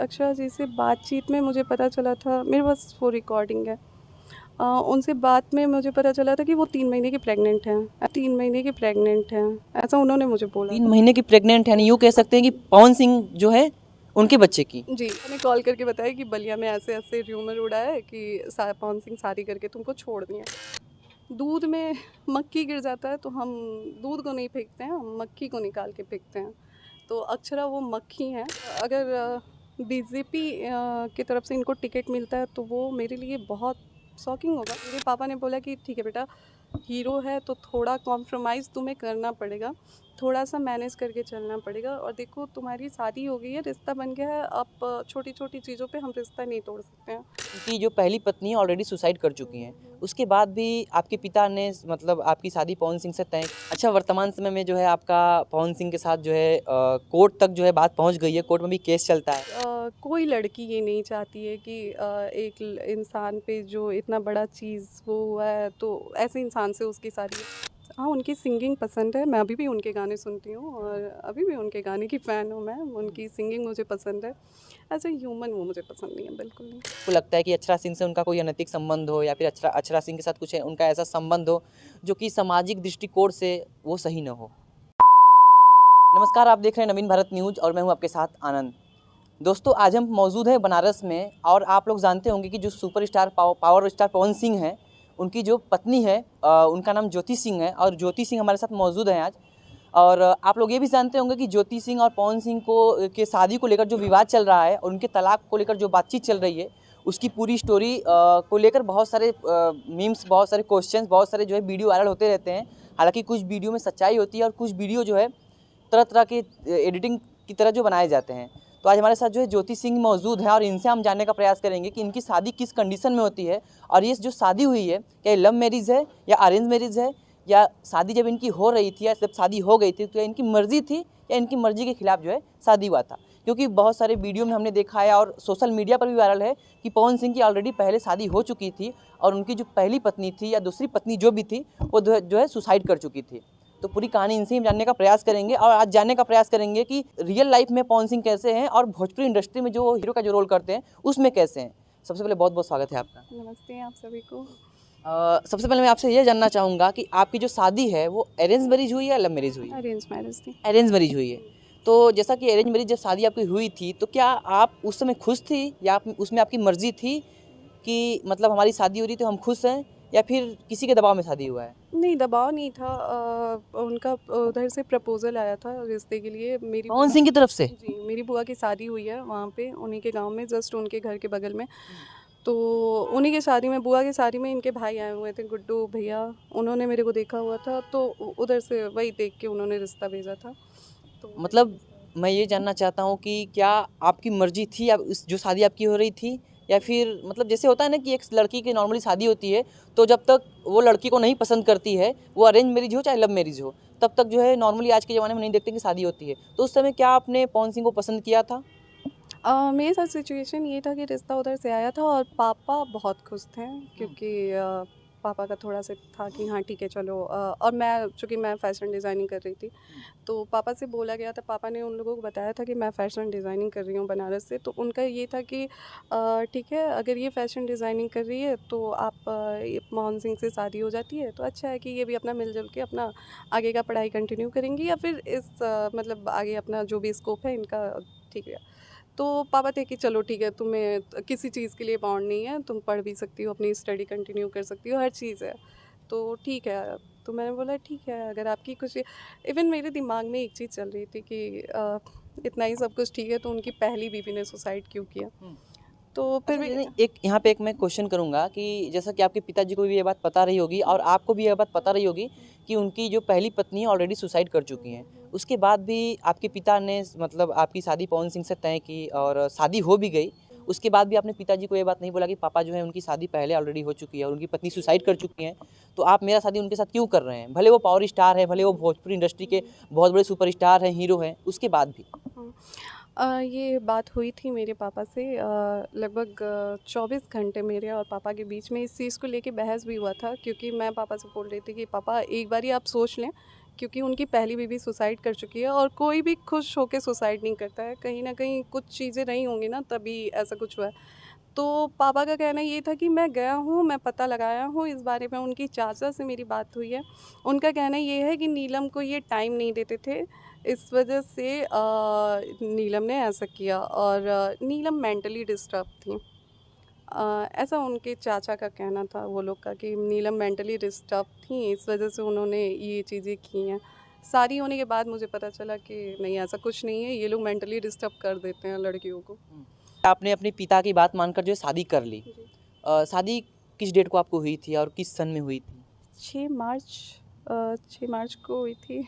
अक्षरा जी से बातचीत में मुझे पता चला था, मेरे पास वो रिकॉर्डिंग है। उनसे बात में मुझे पता चला था कि वो 3 महीने की प्रेग्नेंट हैं। 3 महीने की प्रेग्नेंट हैं, ऐसा उन्होंने मुझे बोला 3 था। महीने की प्रेग्नेंट है, यूँ कह सकते हैं कि पवन सिंह जो है उनके बच्चे की। जी, मैंने कॉल करके बताया कि बलिया में ऐसे-ऐसे र्यूमर उड़ा है कि सा पवन सिंह शादी करके तुमको छोड़ दिए। दूध में मक्खी गिर जाता है तो हम दूध को नहीं फेंकते हैं, हम मक्खी को निकाल के फेंकते हैं। तो अक्षरा वो मक्खी हैं। अगर बीजेपी की तरफ से इनको टिकट मिलता है तो वो मेरे लिए बहुत शॉकिंग होगा। मेरे पापा ने बोला कि ठीक है बेटा, हीरो है तो थोड़ा कॉम्प्रोमाइज़ तुम्हें करना पड़ेगा, थोड़ा सा मैनेज करके चलना पड़ेगा। और देखो तुम्हारी शादी हो गई है, रिश्ता बन गया है, अब छोटी-छोटी चीज़ों पे हम रिश्ता नहीं तोड़ सकते हैं। उनकी जो पहली पत्नी है ऑलरेडी सुसाइड कर चुकी हैं, उसके बाद भी आपके पिता ने मतलब आपकी शादी पवन सिंह से तय। अच्छा, वर्तमान समय में जो है आपका पवन सिंह के साथ जो है कोर्ट तक जो है बात पहुंच गई है, कोर्ट में भी केस चलता है। कोई लड़की ये नहीं चाहती है कि एक इंसान पे जो इतना बड़ा चीज़ वो हुआ है तो ऐसे इंसान से उसकी शादी। हाँ, उनकी सिंगिंग पसंद है, मैं अभी भी उनके गाने सुनती हूँ और अभी भी उनके गाने की फ़ैन हूँ मैं। उनकी सिंगिंग मुझे पसंद है। एज़ अ ह्यूमन वो मुझे पसंद नहीं है, बिल्कुल नहीं। आपको लगता है कि अक्षरा सिंह से उनका कोई अनैतिक संबंध हो या फिर अक्षरा अक्षरा सिंह के साथ कुछ उनका ऐसा संबंध हो जो कि सामाजिक दृष्टिकोण से वो सही न हो। नमस्कार, आप देख रहे हैं नवीन भारत न्यूज़ और मैं हूं आपके साथ आनंद। दोस्तों, आज हम मौजूद हैं बनारस में और आप लोग जानते होंगे कि जो superstar power star Pawan Singh हैं, उनकी जो पत्नी है उनका नाम ज्योति सिंह है और ज्योति सिंह हमारे साथ मौजूद हैं आज। और आप लोग ये भी जानते होंगे कि ज्योति सिंह और पवन सिंह को के शादी को लेकर जो विवाद चल रहा है और उनके तलाक को लेकर जो बातचीत चल रही है, उसकी पूरी स्टोरी को लेकर बहुत सारे मीम्स, बहुत सारे क्वेश्चंस, बहुत सारे जो है वीडियो वायरल होते रहते हैं। हालांकि कुछ वीडियो में सच्चाई होती है और कुछ वीडियो जो है तरह तरह के एडिटिंग की तरह जो बनाए जाते हैं। तो आज हमारे साथ जो है ज्योति सिंह मौजूद है और इनसे हम जानने का प्रयास करेंगे कि इनकी शादी किस कंडीशन में होती है और ये जो शादी हुई है क्या ये लव मैरिज है या अरेंज मैरिज है, या शादी जब इनकी हो रही थी या जब शादी हो गई थी तो क्या इनकी मर्जी थी या इनकी मर्जी के खिलाफ जो है शादी हुआ था। क्योंकि बहुत सारे वीडियो में हमने देखा है और सोशल मीडिया पर भी वायरल है कि पवन सिंह की ऑलरेडी पहले शादी हो चुकी थी और उनकी जो पहली पत्नी थी या दूसरी पत्नी जो भी थी वो जो है सुसाइड कर चुकी थी। तो पूरी कहानी इनसे हम जानने का प्रयास करेंगे और आज जानने का प्रयास करेंगे कि रियल लाइफ में पवन सिंह कैसे हैं और भोजपुरी इंडस्ट्री में जो हीरो का जो रोल करते हैं उसमें कैसे हैं। सबसे पहले बहुत बहुत स्वागत है आपका। नमस्ते आप सभी को। सबसे पहले मैं आपसे ये जानना चाहूँगा कि आपकी जो शादी है वो अरेंज मैरिज हुई है या लव मैरिज हुई है? अरेंज मैरिज थी। अरेंज मैरिज हुई है। तो जैसा कि अरेंज मैरिज जब शादी आपकी हुई थी तो क्या आप उस समय खुश थी या आप उसमें आपकी मर्जी थी कि मतलब हमारी शादी हो रही तो हम खुश हैं, या फिर किसी के दबाव में शादी हुआ है? नहीं, दबाव नहीं था। उनका उधर से प्रपोज़ल आया था रिश्ते के लिए। मेरी पवन सिंह की तरफ से? जी, मेरी बुआ की शादी हुई है वहाँ पे उन्हीं के गाँव में, जस्ट उनके घर के बगल में। तो उन्हीं की शादी में, बुआ की शादी में इनके भाई आए हुए थे, गुड्डू भैया। उन्होंने मेरे को देखा हुआ था तो उधर से वही देख के उन्होंने रिश्ता भेजा था। तो मतलब मैं ये जानना चाहता हूँ कि क्या आपकी मर्जी थी या उस जो शादी आपकी हो रही थी, या फिर मतलब जैसे होता है ना कि एक लड़की की नॉर्मली शादी होती है तो जब तक वो लड़की को नहीं पसंद करती है, वो अरेंज मैरिज हो चाहे लव मैरिज हो, तब तक जो है नॉर्मली आज के ज़माने में नहीं देखते कि शादी होती है। तो उस समय क्या आपने पवन सिंह को पसंद किया था? मेरे साथ सिचुएशन ये था कि रिश्ता उधर से आया था और पापा बहुत खुश थे क्योंकि पापा का थोड़ा सा था कि हाँ ठीक है चलो। और मैं, चूँकि मैं फ़ैशन डिज़ाइनिंग कर रही थी, तो पापा से बोला गया था, पापा ने उन लोगों को बताया था कि मैं फ़ैशन डिज़ाइनिंग कर रही हूँ बनारस से। तो उनका ये था कि ठीक है, अगर ये फ़ैशन डिज़ाइनिंग कर रही है तो आप ये मोहन सिंह से शादी हो जाती है तो अच्छा है कि ये भी अपना मिल-जुल के अपना आगे का पढ़ाई कंटिन्यू करेंगी या फिर इस मतलब आगे अपना जो भी स्कोप है इनका, ठीक है। तो पापा थे कि चलो ठीक है, तुम्हें किसी चीज़ के लिए बाउंड नहीं है, तुम पढ़ भी सकती हो, अपनी स्टडी कंटिन्यू कर सकती हो, हर चीज़ है। तो ठीक है। तो मैंने बोला ठीक है, अगर आपकी कुछ, इवन मेरे दिमाग में एक चीज़ चल रही थी कि इतना ही सब कुछ ठीक है तो उनकी पहली बीवी ने सुसाइड क्यों किया? तो फिर अच्छा, भी नहीं, एक यहाँ पे एक मैं क्वेश्चन करूँगा कि जैसा कि आपके पिताजी को भी ये बात पता रही होगी और आपको भी ये बात पता रही होगी कि उनकी जो पहली पत्नी है ऑलरेडी सुसाइड कर चुकी हैं। उसके बाद भी आपके पिता ने मतलब आपकी शादी पवन सिंह से तय की और शादी हो भी गई। उसके बाद भी आपने पिताजी को ये बात नहीं बोला कि पापा जो है उनकी शादी पहले ऑलरेडी हो चुकी है और उनकी पत्नी सुसाइड कर चुकी हैं, तो आप मेरा शादी उनके साथ क्यों कर रहे हैं? भले वो पावर स्टार है, भले वो भोजपुरी इंडस्ट्री के बहुत बड़े सुपरस्टार हैं, हीरो हैं, उसके बाद भी। हुँ। ये बात हुई थी मेरे पापा से, लगभग 24 घंटे मेरे और पापा के बीच में इस चीज़ को लेके बहस भी हुआ था क्योंकि मैं पापा से बोल रही थी कि पापा एक बारी आप सोच लें क्योंकि उनकी पहली बीवी सुसाइड कर चुकी है और कोई भी खुश होकर सुसाइड नहीं करता है, कहीं ना कहीं कुछ चीज़ें नहीं होंगी ना तभी ऐसा कुछ हुआ है। तो पापा का कहना ये था कि मैं गया हूँ, मैं पता लगाया हूँ इस बारे में, उनकी चाचा से मेरी बात हुई है। उनका कहना ये है कि नीलम को ये टाइम नहीं देते थे, इस वजह से नीलम ने ऐसा किया और नीलम मेंटली डिस्टर्ब थी। ऐसा उनके चाचा का कहना था वो लोग का कि नीलम मेंटली डिस्टर्ब थी, इस वजह से उन्होंने ये चीज़ें की हैं। शादी होने के बाद मुझे पता चला कि नहीं, ऐसा कुछ नहीं है, ये लोग मेंटली डिस्टर्ब कर देते हैं लड़कियों को। आपने अपने पिता की बात मानकर जो है शादी कर ली। जी। शादी किस डेट को आपको हुई थी और किस सन में हुई थी? 6 मार्च 6 मार्च को हुई थी।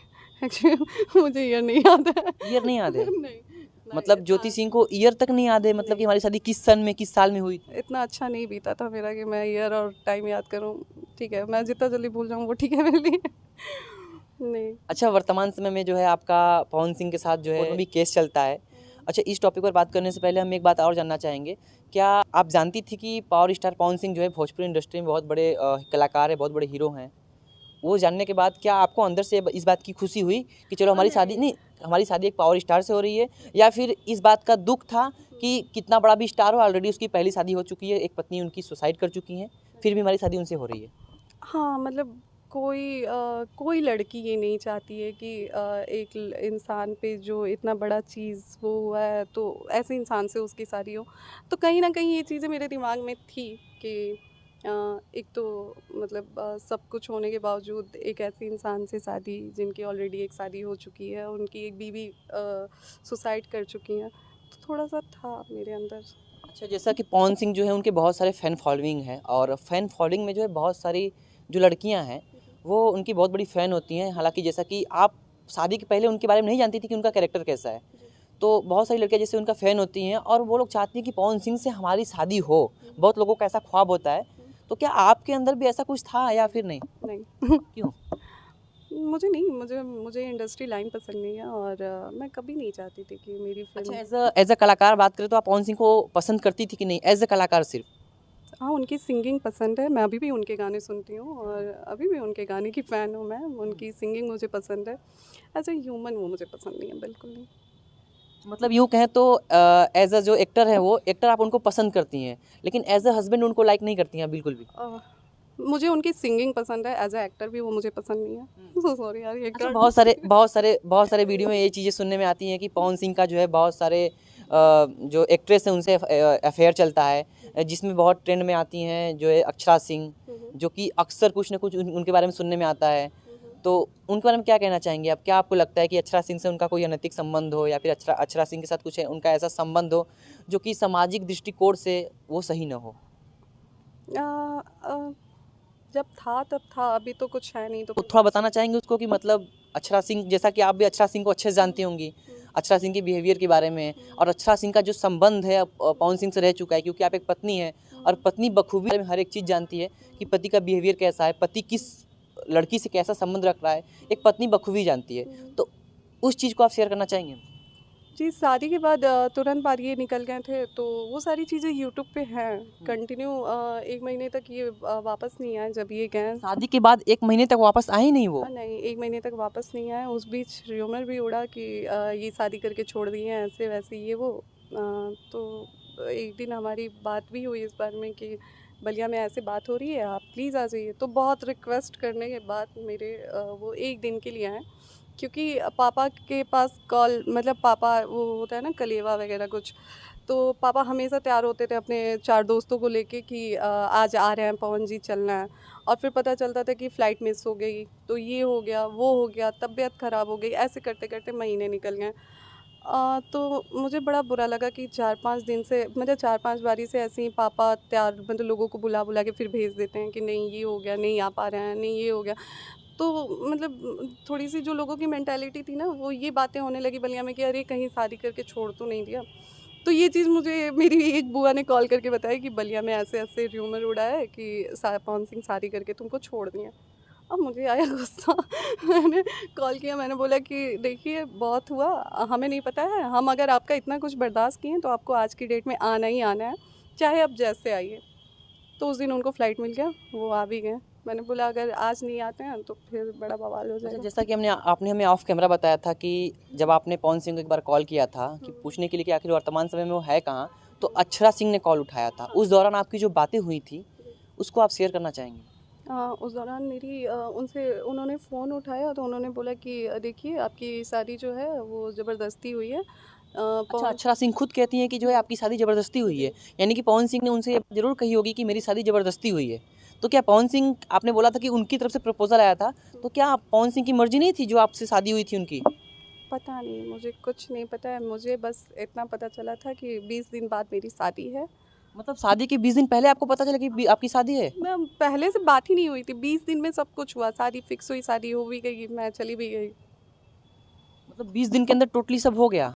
एक्चुअली मुझे ईयर नहीं याद है। ईयर नहीं याद है? नहीं, मतलब ज्योति सिंह को ईयर तक नहीं याद है, मतलब कि हमारी शादी किस सन में किस साल में हुई थी? इतना अच्छा नहीं बीता था मेरा कि मैं ईयर और टाइम याद करूं। ठीक है, मैं जितना जल्दी भूल जाऊं वो ठीक है मेरे लिए। नहीं। अच्छा, वर्तमान समय में जो है आपका पवन सिंह के साथ जो है भी केस चलता है। अच्छा, इस टॉपिक पर बात करने से पहले हम एक बात और जानना चाहेंगे, क्या आप जानती थी कि पावर स्टार पवन सिंह जो है भोजपुरी इंडस्ट्री में बहुत बड़े कलाकार है, बहुत बड़े हीरो हैं? वो जानने के बाद क्या आपको अंदर से इस बात की खुशी हुई कि चलो हमारी शादी नहीं, हमारी शादी एक पावर स्टार से हो रही है, या फिर इस बात का दुख था कि कितना बड़ा भी स्टार हो, ऑलरेडी उसकी पहली शादी हो चुकी है, एक पत्नी उनकी सुसाइड कर चुकी हैं, फिर भी हमारी शादी उनसे हो रही है? हाँ, मतलब कोई लड़की ये नहीं चाहती है कि एक इंसान पे जो इतना बड़ा चीज़ वो हुआ है तो ऐसे इंसान से उसकी शादी हो। तो कहीं ना कहीं ये चीज़ें मेरे दिमाग में थी कि एक तो मतलब सब कुछ होने के बावजूद एक ऐसे इंसान से शादी जिनकी ऑलरेडी एक शादी हो चुकी है, उनकी एक बीवी सुसाइड कर चुकी हैं, तो थोड़ा सा था मेरे अंदर। अच्छा, जैसा कि पवन सिंह जो है उनके बहुत सारे फ़ैन फॉलोइंग हैं, और फ़ैन फॉलोइंग में जो है बहुत सारी जो लड़कियां हैं वो उनकी बहुत बड़ी फ़ैन होती हैं। हालांकि जैसा कि आप शादी के पहले उनके बारे में नहीं जानती थी कि उनका कैरेक्टर कैसा है, तो बहुत सारी लड़कियां जैसे उनका फ़ैन होती हैं और वो लोग चाहती हैं कि पवन सिंह से हमारी शादी हो। बहुत लोगों का ऐसा ख्वाब होता है, तो क्या आपके अंदर भी ऐसा कुछ था या फिर नहीं? नहीं। क्यों? मुझे नहीं, मुझे इंडस्ट्री लाइन पसंद नहीं है और मैं कभी नहीं चाहती थी कि मेरी अच्छा, फिल्म। एज अ कलाकार बात करें तो आप पवन सिंह को पसंद करती थी कि नहीं, एज अ कलाकार सिर्फ? हाँ, उनकी सिंगिंग पसंद है, मैं अभी भी उनके गाने सुनती हूँ और अभी भी उनके गाने की फ़ैन हूँ मैं, उनकी सिंगिंग मुझे पसंद है। एज़ अ ह्यूमन वो मुझे पसंद नहीं है, बिल्कुल नहीं। मतलब यूँ कहें तो एज अ जो एक्टर है वो एक्टर आप उनको पसंद करती हैं, लेकिन एज अ हस्बैंड उनको लाइक नहीं करती हैं बिल्कुल भी? मुझे उनकी सिंगिंग पसंद है, एज़ अ एक्टर भी वो मुझे पसंद नहीं है। सो सॉरी यार, ये अच्छा, कर बहुत सारे वीडियो में ये चीज़ें सुनने में आती हैं कि पवन सिंह का जो है बहुत सारे जो एक्ट्रेस हैं उनसे अफेयर चलता है, जिसमें बहुत ट्रेंड में आती हैं जो है अक्षरा सिंह, जो कि अक्सर कुछ न कुछ उनके बारे में सुनने में आता है। तो उनके बारे में क्या कहना चाहेंगे आप? क्या आपको लगता है कि अक्षरा सिंह से उनका कोई अनैतिक संबंध हो, या फिर अक्षरा सिंह के साथ कुछ उनका ऐसा संबंध हो जो कि सामाजिक दृष्टिकोण से वो सही ना हो? अ, अ, जब था तब था, अभी तो कुछ है नहीं तो तो थोड़ा बताना चाहेंगे उसको कि मतलब अक्षरा सिंह, जैसा कि आप भी अक्षरा सिंह को अच्छे से जानती होंगी, अक्षरा सिंह के बिहेवियर के बारे में, और अक्षरा सिंह का जो संबंध है पवन सिंह से रह चुका है, क्योंकि आप एक पत्नी हैं और पत्नी बखूबी हर एक चीज़ जानती है कि पति का बिहेवियर कैसा है, पति किस लड़की से कैसा संबंध रख रहा है, एक पत्नी बखूबी जानती है। तो उस चीज़ को आप शेयर करना चाहेंगे? जी, शादी के बाद तुरंत बाद ये निकल गए थे, तो वो सारी चीज़ें यूट्यूब पे हैं कंटिन्यू। 1 महीने तक ये वापस नहीं आए जब ये गए। शादी के बाद 1 महीने तक वापस आए ही नहीं वो? नहीं, 1 महीने तक वापस नहीं आए। उस बीच र्यूमर भी उड़ा कि ये शादी करके छोड़ दिए हैं, ऐसे-वैसे ये वो। तो एक दिन हमारी बात भी हुई इस बारे में कि बलिया में ऐसे बात हो रही है, आप प्लीज़ आ जाइए। तो बहुत रिक्वेस्ट करने के बाद मेरे वो 1 दिन के लिए आए, क्योंकि पापा के पास कॉल, मतलब पापा वो होता है ना कलेवा वगैरह कुछ, तो पापा हमेशा तैयार होते थे अपने 4 दोस्तों को लेके कि आज आ रहे हैं पवन जी, चलना है। और फिर पता चलता था कि फ़्लाइट मिस हो गई, तो ये हो गया, वो हो गया, तबीयत ख़राब हो गई, ऐसे करते-करते महीने निकल गए। तो मुझे बड़ा बुरा लगा कि 4-5 दिन से, मतलब 4-5 बारी से ऐसे ही पापा तैयार, मतलब लोगों को बुला-बुला के फिर भेज देते हैं कि नहीं ये हो गया, नहीं आ पा रहे हैं, नहीं ये हो गया। तो मतलब थोड़ी-सी जो लोगों की मेंटालिटी थी ना, वो ये बातें होने लगी बलिया में कि अरे कहीं शादी करके छोड़ तो नहीं दिया। तो ये चीज़ मुझे मेरी एक बुआ ने कॉल करके बताई कि बलिया में ऐसे-ऐसे र्यूमर उड़ा है कि पवन सिंह शादी करके तुमको छोड़ दिए। अब मुझे आया गुस्सा। मैंने कॉल किया, मैंने बोला कि देखिए बहुत हुआ, हमें नहीं पता है, हम अगर आपका इतना कुछ बर्दाश्त किए हैं तो आपको आज की डेट में आना ही आना है, चाहे आप जैसे आइए। तो उस दिन उनको फ़्लाइट मिल गया, वो आ भी गए। मैंने बोला अगर आज नहीं आते हैं तो फिर बड़ा बवाल हो अच्छा, जाएगा। जैसा कि आपने हमें ऑफ कैमरा बताया था कि जब आपने पवन सिंह को एक बार कॉल किया था कि पूछने के लिए कि आखिर वर्तमान समय में वो है कहाँ, तो अक्षरा सिंह ने कॉल उठाया था। उस दौरान आपकी जो बातें हुई थी उसको आप शेयर करना चाहेंगे? उस दौरान मेरी उनसे उन्होंने फ़ोन उठाया तो उन्होंने बोला कि देखिए आपकी शादी जो है वो ज़बरदस्ती हुई है। अच्छा, पवन अक्षरा सिंह खुद कहती हैं कि जो है आपकी शादी ज़बरदस्ती हुई है। यानी कि पवन सिंह ने उनसे ये बात ज़रूर कही होगी कि मेरी शादी ज़बरदस्ती हुई है। तो क्या पवन सिंह, आपने बोला था कि उनकी तरफ से प्रपोज़ल आया था, तो क्या पवन सिंह की मर्ज़ी नहीं थी जो आपसे शादी हुई थी उनकी? पता नहीं, मुझे कुछ नहीं पता है। मुझे बस इतना पता चला था कि 20 दिन बाद मेरी शादी है। मतलब शादी के 20 दिन पहले आपको पता चला कि आपकी शादी है? मैं पहले से बात ही नहीं हुई थी, 20 दिन में सब कुछ हुआ, शादी फिक्स हुई, शादी हो भी गई, मैं चली भी गई। मतलब 20 दिन के अंदर टोटली सब हो गया?